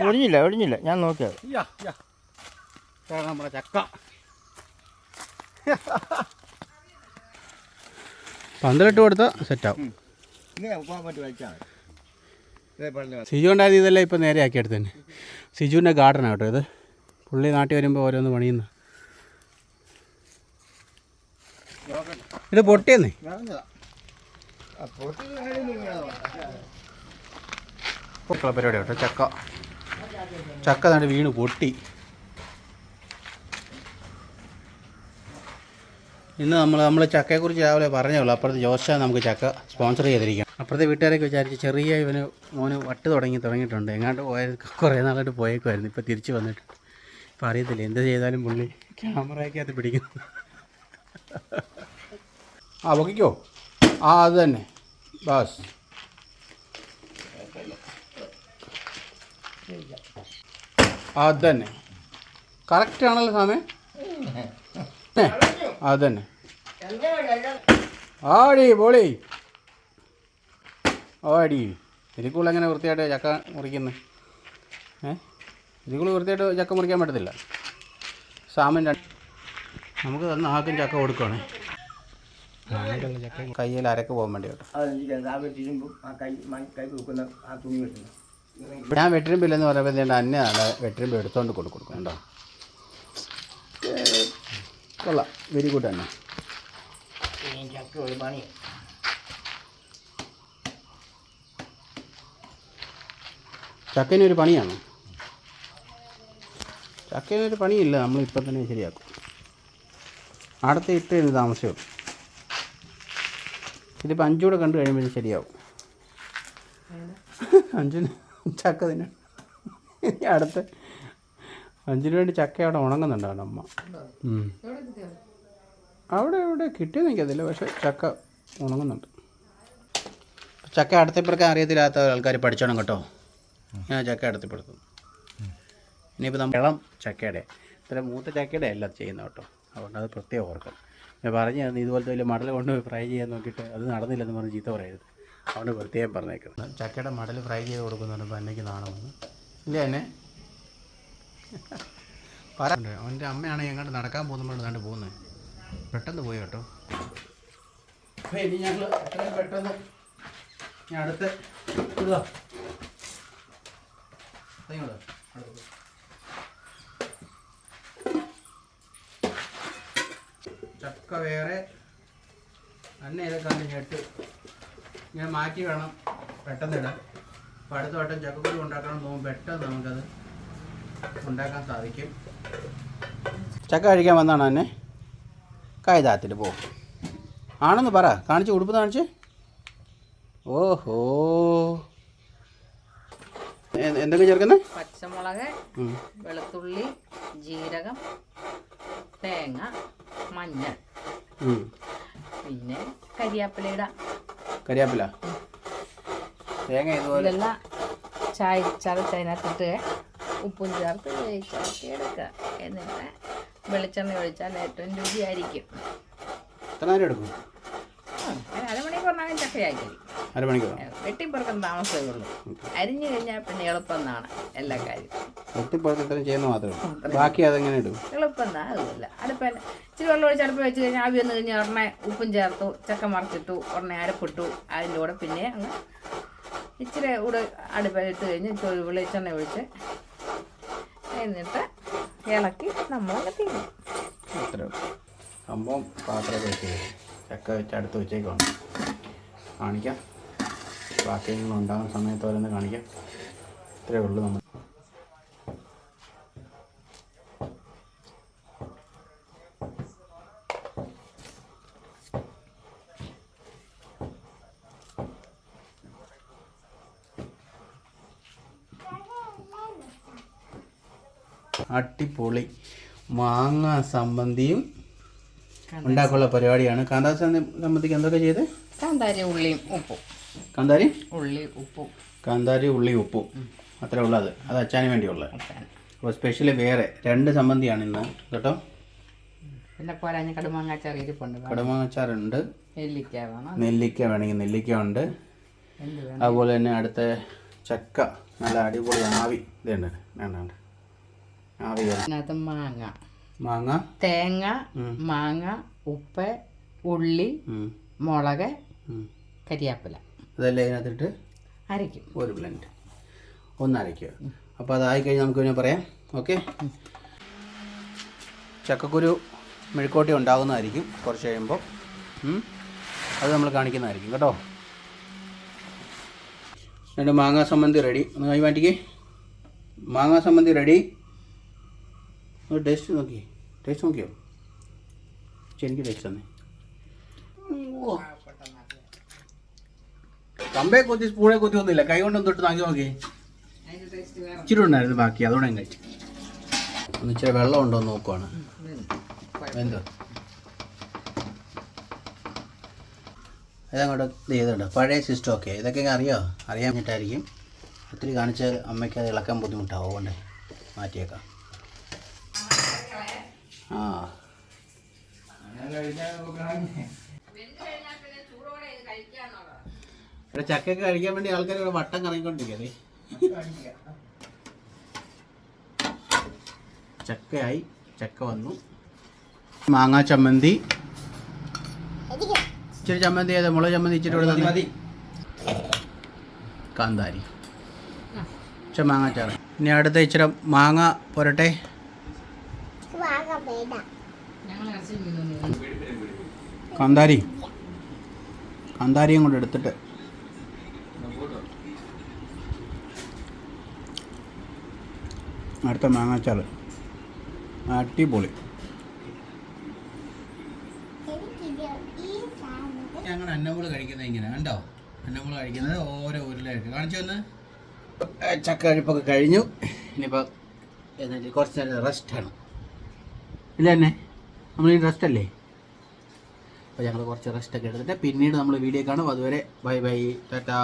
ഒടിഞ്ഞില്ല ഞാൻ നോക്കിയത് നമ്മുടെ ചക്ക 12 കൊടുത്താൽ സെറ്റാവും. സിജു ഉണ്ടായിരുന്നു ഇതെല്ലാം ഇപ്പം നേരെ ആക്കിയെടുത്ത് തന്നെ. സിജുവിൻ്റെ ഗാർഡനാണ് കേട്ടോ ഇത്. പുള്ളി നാട്ടിൽ വരുമ്പോൾ ഓരോന്ന് പണിയുന്നു. ഇത് പൊട്ടിയെന്നേ പരിപാടി കേട്ടോ. ചക്ക നാട് വീണ് പൊട്ടി. ഇന്ന് നമ്മൾ ചക്കയെക്കുറിച്ച് രാവിലെ പറഞ്ഞുള്ളൂ. അപ്പുറത്ത് ജോഷ നമുക്ക് ചക്ക സ്പോൺസർ ചെയ്തിരിക്കണം. അപ്പുറത്തെ വീട്ടുകാരൊക്കെ വിചാരിച്ച് ചെറിയ മോന് വട്ട് തുടങ്ങിയിട്ടുണ്ട്. എങ്ങാണ്ട് പോയത് കുറേ നാളായിട്ട് പോയേക്കുമായിരുന്നു. ഇപ്പോൾ തിരിച്ച് വന്നിട്ടുണ്ട്. ഇപ്പം അറിയത്തില്ല എന്ത് ചെയ്താലും പുള്ളി ക്യാമറയ്ക്കകത്ത് പിടിക്കുന്നു. പൊക്കിക്കോ. അത് തന്നെ ബസ്. അത് തന്നെ കറക്റ്റാണല്ലോ സമയം. അത് തന്നെ ആടി പോളി ആടി. ഇതിക്കുള്ള എങ്ങനെ വൃത്തിയായിട്ട് ചക്ക മുറിക്കുന്നത്? ഇതിക്കുള്ള വൃത്തിയായിട്ട് ചക്ക മുറിക്കാൻ പറ്റത്തില്ല. സാമൻ നമുക്ക് തന്ന ആദ്യം ചക്ക കൊടുക്കുകയാണ്. കയ്യിൽ അരക്ക് പോകാൻ വേണ്ടി കേട്ടോ. ഞാൻ വെട്ടിരിമ്പില്ലെന്ന് പറയുമ്പോൾ അന്നെ വെട്ടിരിമ്പ് എടുത്തോണ്ട് കൊടുക്കും കേട്ടോ. കൊള്ളാം, വെരി ഗുഡ് തന്നെ. ചക്കനൊരു പണിയാണ്. ചക്കനൊരു പണിയില്ല, നമ്മളിപ്പം തന്നെ ശരിയാക്കും. അടുത്ത് ഇട്ട് താമസിക്കും. ഇതിപ്പോൾ 5 കൂടെ കണ്ടു കഴിയുമ്പോൾ ശരിയാവും. 5 ചക്ക തന്നെ അടുത്ത് 5 വേണ്ടി ചക്ക അവിടെ ഉണങ്ങുന്നുണ്ടാണ് അമ്മ. അവിടെ എവിടെ കിട്ടിയെന്ന് എനിക്കതില്ല, പക്ഷേ ചക്ക ഉണങ്ങുന്നുണ്ട്. ചക്ക അടുത്തിപ്പറക്കാൻ അറിയത്തില്ലാത്ത ആൾക്കാർ പഠിച്ചോണം കേട്ടോ. ഞാൻ ചക്ക അടുത്തിപ്പെടുത്തും. ഇനിയിപ്പോൾ നമ്മൾ ഇളം ചക്കയുടെ ഇത്ര മൂത്ത ചക്കയുടെ അല്ല ചെയ്യുന്നത് കേട്ടോ. അതുകൊണ്ട് അത് പ്രത്യേകം ഓർക്കണം. ഞാൻ പറഞ്ഞു തന്നു ഇതുപോലത്തെ വലിയ മടൽ കൊണ്ട് ഫ്രൈ ചെയ്യാൻ നോക്കിയിട്ട് അത് നടന്നില്ലെന്ന് പറഞ്ഞ് ചീത്ത പറയരുത്. അതുകൊണ്ട് പ്രത്യേകം പറഞ്ഞേക്കുന്നത്. ചക്കയുടെ മടൽ ഫ്രൈ ചെയ്ത് കൊടുക്കുന്നുണ്ട്. എന്നേക്ക് നാണമെന്ന് ഇല്ല എന്നെ പറയാറുണ്ട്. അവൻ്റെ അമ്മയാണെങ്കിൽ എങ്ങോട്ട് നടക്കാൻ പോകുമ്പോഴാണ് കണ്ട് പോകുന്നത്. പെട്ടെന്ന് പോയി കേട്ടോ. അപ്പോൾ ഇനി ഞങ്ങൾ എത്രയും പെട്ടെന്ന് ഞാൻ അടുത്ത് ഇതാ ചക്ക വേറെ തന്നെ ഇതൊക്കെ കണ്ട് ഞെട്ട് ഞാൻ മാറ്റി വേണം പെട്ടെന്ന് ഇടാൻ. അപ്പോൾ അടുത്ത വട്ടം ചക്കക്കുരു ഉണ്ടാക്കണം തോന്നുമ്പോൾ പെട്ടെന്ന് നമുക്കത് ഉണ്ടാക്കാൻ സാധിക്കും. ചക്ക കഴിക്കാൻ വന്നാണ് തന്നെ കായതാത്തിട്ട് പോകും ആണെന്ന് പറ. കാണിച്ച് ഉടുപ്പ് കാണിച്ച്. ഓഹോ, എന്തൊക്കെ ചേർക്കുന്നത്? പച്ചമുളക്, വെളുത്തുള്ളി, ജീരകം, തേങ്ങ, മഞ്ഞൾ, പിന്നെ കരിയാപ്പില. തേങ്ങ ഇതുപോലെ ചതച്ചതിനകത്തിട്ട് ഉപ്പും ചേർത്ത് വേവിച്ചാക്കി എടുക്കുക. എന്നിട്ട് വെളിച്ചെണ്ണ ഒഴിച്ചാൽ ഏറ്റവും രുചിയായിരിക്കും. എത്ര നേരം എടുക്കും? അരമണിക്കൂറിനകം ചക്കയാക്കി. വെട്ടിപ്പുറക്കാൻ താമസമേ ഉള്ളൂ. അരിഞ്ഞു കഴിഞ്ഞാൽ പിന്നെ എളുപ്പം എന്നാണ് എല്ലാ കാര്യവും. വെട്ടിപ്പുറത്ത് ചെയ്യുന്ന മാത്രമേ ബാക്കി അതെങ്ങനെ ഇടും? എളുപ്പം എന്നാ അതുമില്ല. അടുപ്പിൽ ഇച്ചിരി വെള്ളം ഒഴിച്ച് അടുപ്പ് വെച്ച് കഴിഞ്ഞാൽ ആവി വന്നു കഴിഞ്ഞാൽ ഉടനെ ഉപ്പും ചേർത്തു, ചക്ക മറിച്ചിട്ടു, ഉടനെ അരപ്പിട്ടു. അതിൻ്റെ കൂടെ പിന്നെ അങ്ങ് ഇച്ചിരി കൂടെ അടുപ്പിലിട്ട് കഴിഞ്ഞ് വെളിച്ചെണ്ണ ഒഴിച്ച് എന്നിട്ട് ഇളക്കി നമ്മളങ്ങ് തീരും. സംഭവം പാത്രം വെച്ച് ചക്ക വെച്ച് അടുത്ത് വെച്ചേക്കാണ്. കാണിക്കാം, ബാക്കി ഉണ്ടാകുന്ന സമയത്ത് ഓരോന്ന് കാണിക്കാം. ഇത്രയേ ഉള്ളൂ. നമ്മൾ അടിപൊളി മാങ്ങ സംബന്ധിയും ഉണ്ടാക്കാനുള്ള പരിപാടിയാണ്. കാന്താരി സംബന്ധിക്ക് എന്തൊക്കെ ചെയ്ത്? കാന്താരി, ഉള്ളിയും ഉപ്പും. കാന്താരി, ഉള്ളി, ഉപ്പും അത്രേ ഉള്ളത്. അത് അച്ചാന് വേണ്ടിയുള്ളത്. അപ്പോൾ സ്പെഷ്യൽ വേറെ 2 സംബന്ധിയാണ് ഇന്ന് കേട്ടോ. പിന്നെ പോരാഞ്ഞ കടുമാങ്ങാച്ചാർ ഇരിപ്പുണ്ട്. കടുമാങ്ങാച്ചാറുണ്ട്. നെല്ലിക്ക വേണം. നെല്ലിക്ക വേണമെങ്കിൽ നെല്ലിക്ക ഉണ്ട്. അതുപോലെ തന്നെ അടുത്ത ചക്ക നല്ല അടിപൊളി ആവി ഇതുണ്ട് വേണ്ട ആവി അതിനകത്ത് മാങ്ങ, മാങ്ങ, തേങ്ങ, മാങ്ങ, ഉപ്പ്, ഉള്ളി, മുളക്, കരിയാപ്പില ഇതെല്ലാം ഇതിനകത്തിട്ട് അരയ്ക്കും. ഒരു ബ്ലെൻഡ് ഒന്ന് അരയ്ക്കുക. അപ്പോൾ അതായി കഴിഞ്ഞ് നമുക്ക് പിന്നെ പറയാം. ഓക്കെ. ചക്കക്കുരു മെഴുക്കോട്ടി ഉണ്ടാകുന്നതായിരിക്കും കുറച്ച് കഴിയുമ്പോൾ. അത് നമ്മൾ കാണിക്കുന്നതായിരിക്കും കേട്ടോ. രണ്ട് മാങ്ങാ സമ്മന്തി റെഡി. ഒന്ന് കൈ മാറ്റിക്കേ. മാങ്ങാ സമ്മന്തി റെഡി. ടേസ്റ്റ് നോക്കിയോ? എനിക്ക് ടേസ്റ്റ് തന്നെ. കമ്പേ കൊത്തി സ്പൂണെ കൊത്തി ഒന്നുമില്ല, കൈ കൊണ്ടൊന്നും തൊട്ട് നോക്കി നോക്കി. ഇച്ചിരി ഉണ്ടായിരുന്നു ബാക്കി, അതുകൊണ്ട് ഞാൻ കഴിച്ചു. ഒന്ന് ഇച്ചിരി വെള്ളം ഉണ്ടോ എന്ന് നോക്കുവാണ്. എന്തോ ഇതങ്ങോട്ട് ഇത് ചെയ്തിട്ടുണ്ട്. പഴയ സിസ്റ്റം ഒക്കെ ഇതൊക്കെ അറിയാൻ വേണ്ടിയിട്ടായിരിക്കും. ഒത്തിരി കാണിച്ചാൽ അമ്മയ്ക്ക് അത് ഇളക്കാൻ ബുദ്ധിമുട്ടാവും, അതുകൊണ്ട് മാറ്റിയേക്കാം. ആ ഇവിടെ ചക്കയൊക്കെ കഴിക്കാൻ വേണ്ടി ആൾക്കാർ ഇവിടെ വട്ടം കറങ്ങിക്കൊണ്ടിരിക്കേ. ചക്കയായി, ചക്ക വന്നു. മാങ്ങാ ചമ്മന്തി, ഇച്ചിരി ചമ്മന്തി ചെയ്ത മുളക് ചമ്മന്തി ഇച്ചിരി ഇവിടെ തന്നെ. കാന്താരി, ഇച്ചിരി മാങ്ങാച്ചാറ്. ഇനി അടുത്ത ഇച്ചിരി മാങ്ങ പോരട്ടെ. കാന്താരിയും കൊണ്ട് എടുത്തിട്ട് അടുത്ത മാങ്ങാച്ചാറ് അടിപൊളി. ഞങ്ങൾ അന്നമുള കഴിക്കുന്നത് ഇങ്ങനെ കണ്ടോ? അന്നമുള കഴിക്കുന്നത് ഓരോ ഉരുളയായിട്ട് കാണിച്ചു വന്ന്. ചക്ക കഴിപ്പൊക്കെ കഴിഞ്ഞു. ഇനിയിപ്പോൾ എന്നിട്ട് കുറച്ച് നേരം റെസ്റ്റാണ് ഇല്ല തന്നെ, നമ്മളീ റെസ്റ്റ് അല്ലേ. അപ്പോൾ ഞങ്ങൾ കുറച്ച് റെസ്റ്റൊക്കെ എടുത്തിട്ട് പിന്നീട് നമ്മൾ വീഡിയോ കാണും. അതുവരെ ബൈ ബൈ, ടാറ്റാ.